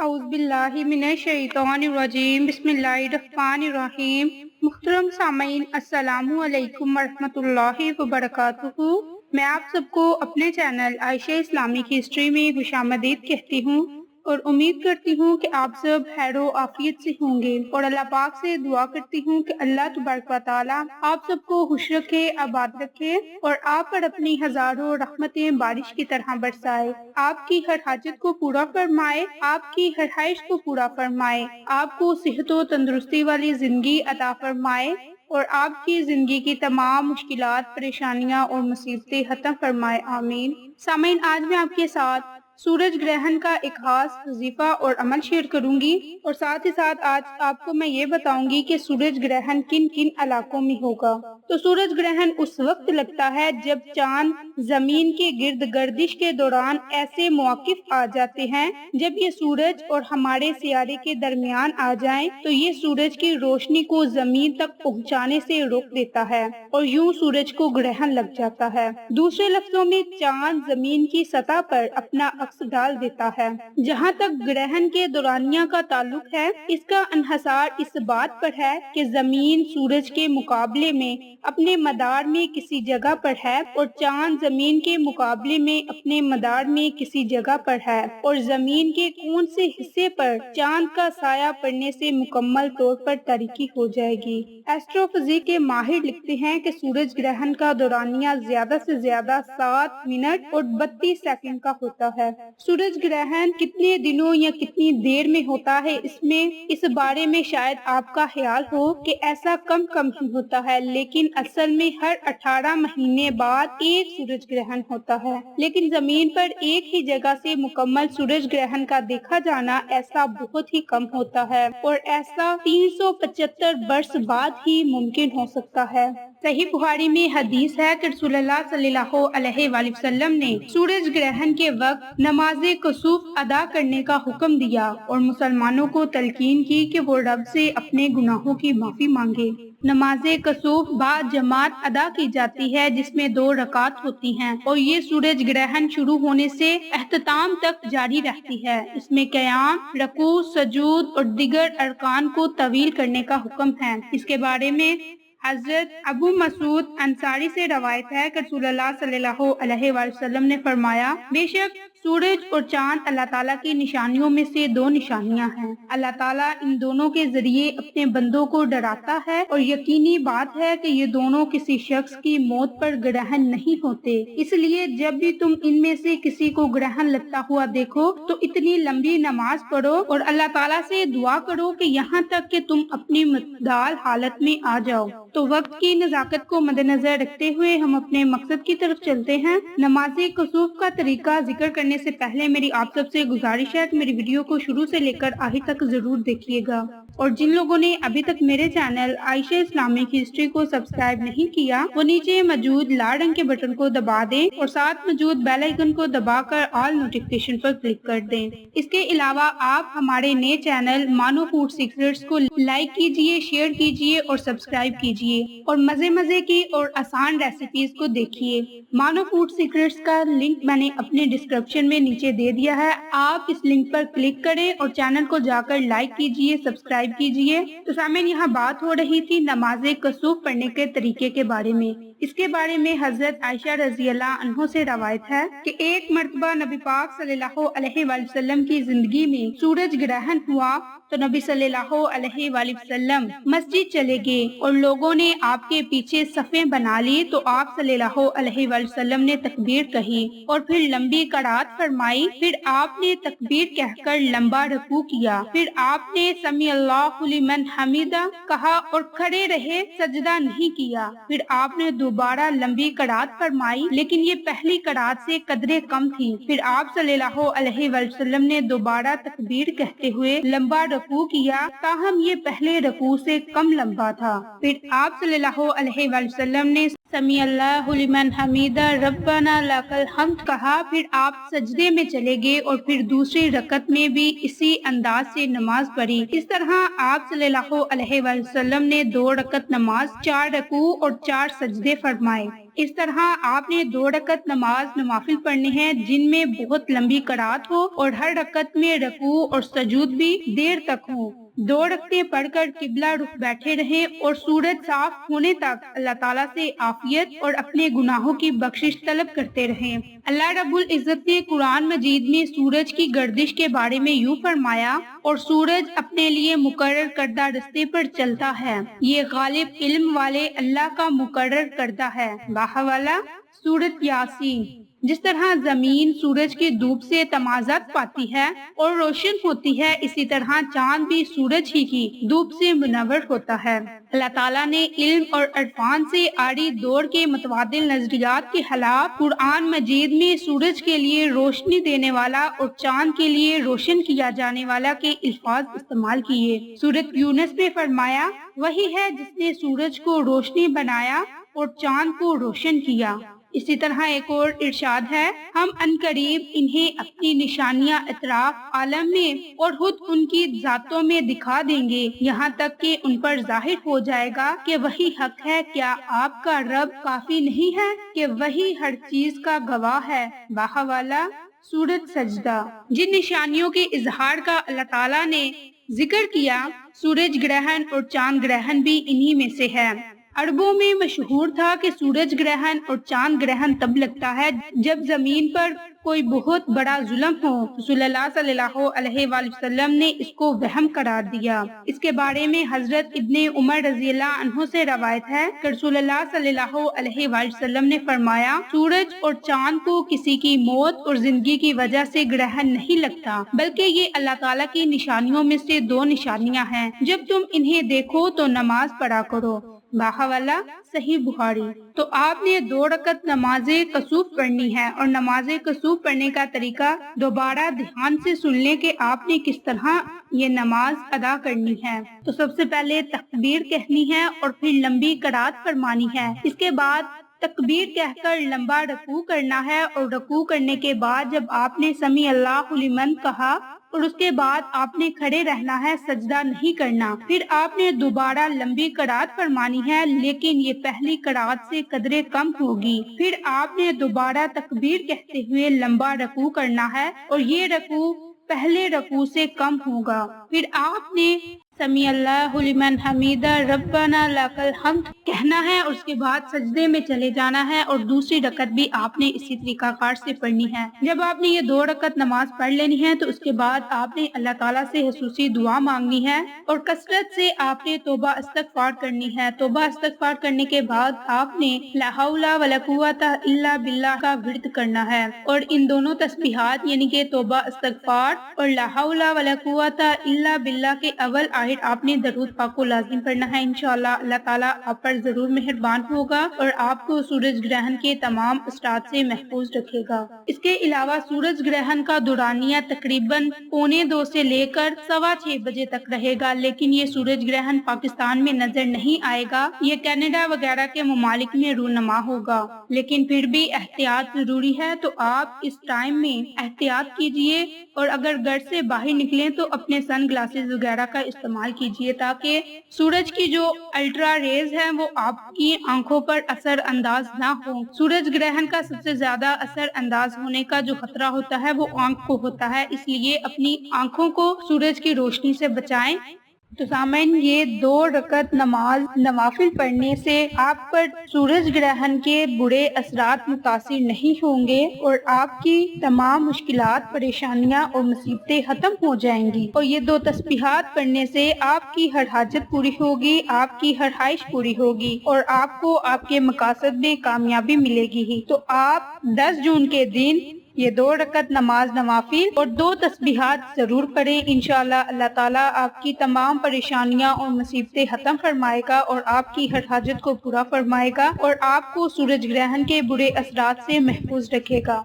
اعوذ باللہ من الشیطان الرجیم بسم اللہ الرحمن الرحیم۔ محترم سامعین، السلام علیکم ورحمۃ اللہ وبرکاتہ۔ میں آپ سب کو اپنے چینل عائشہ اسلامک ہسٹری میں خوش آمدید کہتی ہوں اور امید کرتی ہوں کہ آپ سب خیر و عافیت سے ہوں گے، اور اللہ پاک سے دعا کرتی ہوں کہ اللہ تبارک و تعالی آپ سب کو خوش رکھے، آباد رکھے اور آپ پر اپنی ہزاروں رحمتیں بارش کی طرح برسائے، آپ کی ہر حاجت کو پورا فرمائے، آپ کی ہر خواہش کو پورا فرمائے، آپ کو صحت و تندرستی والی زندگی عطا فرمائے اور آپ کی زندگی کی تمام مشکلات، پریشانیاں اور مصیبتیں ختم فرمائے، آمین۔ سامعین، آج میں آپ کے ساتھ سورج گرہن کا ایک خاص وظیفہ اور عمل شیئر کروں گی، اور ساتھ ہی ساتھ آج آپ کو میں یہ بتاؤں گی کہ سورج گرہن کن کن علاقوں میں ہوگا۔ تو سورج گرہن اس وقت لگتا ہے جب چاند زمین کے گرد گردش کے دوران ایسے مواقف آ جاتے ہیں جب یہ سورج اور ہمارے سیارے کے درمیان آ جائیں تو یہ سورج کی روشنی کو زمین تک پہنچانے سے روک دیتا ہے اور یوں سورج کو گرہن لگ جاتا ہے۔ دوسرے لفظوں میں چاند زمین کی سطح پر اپنا عکس ڈال دیتا ہے۔ جہاں تک گرہن کے دورانیہ کا تعلق ہے، اس کا انحصار اس بات پر ہے کہ زمین سورج کے مقابلے میں اپنے مدار میں کسی جگہ پر ہے اور چاند زمین کے مقابلے میں اپنے مدار میں کسی جگہ پر ہے، اور زمین کے کون سے حصے پر چاند کا سایہ پڑنے سے مکمل طور پر تاریکی ہو جائے گی۔ ایسٹرو فزک کے ماہر لکھتے ہیں کہ سورج گرہن کا دورانیہ زیادہ سے زیادہ 7 منٹ اور 32 سیکنڈ کا ہوتا ہے۔ سورج گرہن کتنے دنوں یا کتنی دیر میں ہوتا ہے، اس بارے میں شاید آپ کا خیال ہو کہ ایسا کم ہی ہوتا ہے، لیکن اصل میں ہر 18 مہینے بعد ایک سورج گرہن ہوتا ہے۔ لیکن زمین پر ایک ہی جگہ سے مکمل سورج گرہن کا دیکھا جانا ایسا بہت ہی کم ہوتا ہے، اور ایسا 375 برس بعد ہی ممکن ہو سکتا ہے۔ صحیح بخاری میں حدیث ہے کہ رسول اللہ صلی اللہ علیہ وآلہ وسلم نے سورج گرہن کے وقت نماز کسوف ادا کرنے کا حکم دیا اور مسلمانوں کو تلقین کی کہ وہ رب سے اپنے گناہوں کی معافی مانگے۔ نماز کسوف بعد جماعت ادا کی جاتی ہے جس میں 2 رکعت ہوتی ہیں، اور یہ سورج گرہن شروع ہونے سے اختتام تک جاری رہتی ہے۔ اس میں قیام، رکوع، سجود اور دیگر ارکان کو طویل کرنے کا حکم ہے۔ اس کے بارے میں حضرت ابو مسعود انصاری سے روایت ہے کہ رسول اللہ صلی اللہ علیہ وآلہ وسلم نے فرمایا، بے شک سورج اور چاند اللہ تعالیٰ کی نشانیوں میں سے 2 نشانیاں ہیں۔ اللہ تعالیٰ ان دونوں کے ذریعے اپنے بندوں کو ڈراتا ہے، اور یقینی بات ہے کہ یہ دونوں کسی شخص کی موت پر گرہن نہیں ہوتے، اس لیے جب بھی تم ان میں سے کسی کو گرہن لگتا ہوا دیکھو تو اتنی لمبی نماز پڑھو اور اللہ تعالیٰ سے دعا کرو کہ یہاں تک کہ تم اپنی معتدال حالت میں آ جاؤ۔ تو وقت کی نزاکت کو مد نظر رکھتے ہوئے ہم اپنے مقصد کی طرف چلتے ہیں۔ نماز کسوف کا طریقہ ذکر کرنے سے پہلے میری آپ سب سے گزارش ہے کہ میری ویڈیو کو شروع سے لے کر آخر تک ضرور دیکھیے گا، اور جن لوگوں نے ابھی تک میرے چینل عائشہ اسلامک ہسٹری کو سبسکرائب نہیں کیا وہ نیچے موجود لال رنگ کے بٹن کو دبا دیں اور ساتھ موجود بیل آئیکن کو دبا کر آل نوٹیفیکیشن پر کلک کر دیں۔ اس کے علاوہ آپ ہمارے نئے چینل مانو فوڈ سیکریٹس کو لائک کیجئے، شیئر کیجئے اور سبسکرائب کیجئے، اور مزے کی اور آسان ریسیپیز کو دیکھیے۔ مانو فوڈ سیکریٹس کا لنک میں نے اپنے ڈسکرپشن میں نیچے دے دیا ہے، آپ اس لنک پر کلک کریں اور چینل کو جا کر لائک کیجئے، سبسکرائب کیجئے۔ تو سامعین، یہاں بات ہو رہی تھی نماز کسوف پڑھنے کے طریقے کے بارے میں۔ اس کے بارے میں حضرت عائشہ رضی اللہ عنہ سے روایت ہے کہ ایک مرتبہ نبی پاک صلی اللہ علیہ وآلہ وسلم کی زندگی میں سورج گرہن ہوا تو نبی صلی اللہ علیہ وآلہ وسلم مسجد چلے گئے اور لوگوں نے آپ کے پیچھے صفیں بنا لی، تو آپ صلی اللہ علیہ وآلہ وسلم نے تکبیر کہی اور پھر لمبی قرات فرمائی، پھر آپ نے تکبیر کہہ کر لمبا رکوع کیا، پھر آپ نے سمی اللہ لمن حمیدہ کہا اور کھڑے رہے، سجدہ نہیں کیا، پھر آپ نے دوبارہ لمبی قرات فرمائی لیکن یہ پہلی قرات سے قدرے کم تھی، پھر آپ صلی اللہ علیہ وآلہ وسلم نے دوبارہ تکبیر کہتے ہوئے لمبا رکوع کیا، تاہم یہ پہلے رکوع سے کم لمبا تھا، پھر آپ صلی اللہ علیہ وآلہ وسلم نے समी अल्लाहु लिमन हमीदा रब्बना लकल हम्द कहा। फिर आप सजदे में चले गए और फिर दूसरी रकत में भी इसी अंदाज से नमाज पढ़ी। इस तरह आप सल्लल्लाहु अलैहि वसल्लम ने 2 रकत नमाज, 4 रकू और 4 सजदे फरमाए। इस तरह आपने 2 रकत नमाज नवाफिल पढ़ने हैं जिनमें बहुत लंबी करात हो और हर रकत में रकू और सजूद भी देर तक हो। 2 रकतें पढ़कर किबला रुख बैठे रहें और सूरज साफ होने तक अल्लाह ताला से आफियत और अपने गुनाहों की बख्शिश तलब करते रहें। अल्लाह रब्बुल इज्जत ने कुरान मजीद में सूरज की गर्दिश के बारे में यूं फरमाया, और सूरज अपने लिए मुकर्रर करदा रास्ते पर चलता है, ये गालिब इल्म वाले अल्लाह का मुकर्रर करदा है। बाहवाला सूरत यासीन। जिस तरह जमीन सूरज की धूप से तमाज़त पाती है और रोशन होती है, इसी तरह चांद भी सूरज ही की धूप से मुनव्वर होता है। अल्लाह ताला ने इल्म और अरफान से आरी दौर के मुतबादिल नजरियात के खिलाफ कुरान मजीद में सूरज के लिए रोशनी देने वाला और चांद के लिए रोशन किया जाने वाला के अल्फाज इस्तेमाल किए। सूरत यूनुस में फरमाया, वही है जिसने सूरज को रोशनी बनाया और चांद को रोशन किया। इसी तरह एक और इरशाद है, हम अनकरीब इन्हें अपनी निशानियां इतराफ आलम में और खुद उनकी जातों में दिखा देंगे, यहाँ तक कि उन पर जाहिर हो जाएगा कि वही हक है। क्या आपका रब काफी नहीं है कि वही हर चीज का गवाह है। बाहवाला सूरत सजदा। जिन निशानियों के इजहार का अल्लाह ताला ने जिक्र किया, सूरज ग्रहण और चांद ग्रहण भी इन्हीं में से है। अरबों में मशहूर था कि सूरज ग्रहण और चांद ग्रहण तब लगता है जब जमीन पर कोई बहुत बड़ा जुल्म हो। रसूलुल्लाह सल्लल्लाहु अलैहि वसल्लम ने इसको वहम करार दिया। इसके बारे में हजरत इब्ने उमर रज़ियल्लाहु अन्हु से रवायत है कि रसूलुल्लाह सल्लल्लाहु अलैहि वसल्लम ने फरमाया, सूरज और चांद को किसी की मौत और जिंदगी की वजह से ग्रहण नहीं लगता, बल्कि ये अल्लाह ताला की निशानियों में से 2 निशानियां हैं। जब तुम इन्हें देखो तो नमाज पढ़ा करो। बाहवाला सही बुखारी। तो आपने 2 रकत नमाजे कसूफ पढ़नी है और नमाजे कसूफ पढ़ने का तरीका दोबारा ध्यान से सुन लें कि आपने किस तरह ये नमाज अदा करनी है। तो सबसे पहले तकबीर कहनी है और फिर लंबी करात फरमानी है। इसके बाद तकबीर कहकर लंबा रकू करना है और रकू करने के बाद जब आपने समी अल्लाहु लिमन कहा और उसके बाद आपने खड़े रहना है, सजदा नहीं करना। फिर आपने दोबारा लंबी करात फरमानी है, लेकिन ये पहली करात से कदरे कम होगी। फिर आपने दोबारा तकबीर कहते हुए लंबा रकू करना है और ये रकू पहले रकू से कम होगा। फिर आपने समी अल्लाहु लिमन हमीदा रब्बना लकल हम्द कहना है और उसके बाद सजदे में चले जाना है और दूसरी रकत भी आपने इसी तरीकाकार से पढ़नी है। जब आपने ये 2 रकत नमाज पढ़ लेनी है तो उसके बाद आपने अल्लाह ताला से हुसूसी दुआ मांगनी है और कसरत से आपने तौबा इस्तगफार करनी है। तौबा इस्तगफार करने के बाद आपने ला हौला वला कुव्वता इल्ला बिल्लाह का विर्द करना है और इन दोनों तस्बीहात यानी कि तौबा इस्तगफार और ला हौला वला कुव्वता इल्ला बिल्लाह के अव्वल आपने दरूद पाक को लाजिम करना है। इंशाअल्लाह अल्लाह ताला आप पर जरूर मेहरबान होगा और आपको सूरज ग्रहण के तमाम असरात से महफूज रखेगा। इसके अलावा सूरज ग्रहण का दौरानिया तकरीबन 1:45 से लेकर 6:15 बजे तक रहेगा, लेकिन ये सूरज ग्रहण पाकिस्तान में नजर नहीं आएगा। ये कनाडा वगैरह के ममालिक में रूनमा होगा, लेकिन फिर भी एहतियात जरूरी है। तो आप इस टाइम में एहतियात कीजिए और अगर घर से बाहर निकलें तो अपने सन ग्लासेस वगैरह का इस्तेमाल कीजिए ताकि सूरज की जो अल्ट्रा रेज है वो आपकी आंखों पर असर अंदाज ना हो। सूरज ग्रहण का सबसे ज्यादा असर अंदाज होने का जो खतरा होता है वो आंख को होता है, इसलिए अपनी आंखों को सूरज की रोशनी से बचाएं। तो सामईन, ये 2 रकत नमाज नवाफिल पढ़ने से आप पर सूरज ग्रहण के बुरे असरात मुतासिर नहीं होंगे और आपकी तमाम मुश्किलात, परेशानियां और मुसीबतें खत्म हो जाएंगी। और ये 2 तस्बीहात पढ़ने से आपकी हर हाजत पूरी होगी, आपकी हर ख्वाहिश पूरी होगी और आपको आपके मकासद में कामयाबी मिलेगी ही। तो आप 10 जून के दिन ये 2 रकत नमाज नवाफिल और 2 तस्बीहात जरूर पढ़ें। इंशाअल्लाह अल्लाह ताला आपकी तमाम परेशानियां और मुसीबतें खत्म फरमाएगा और आपकी हर हाजत को पूरा फरमाएगा और आपको सूरज ग्रहण के बुरे असरात से महफूज रखेगा।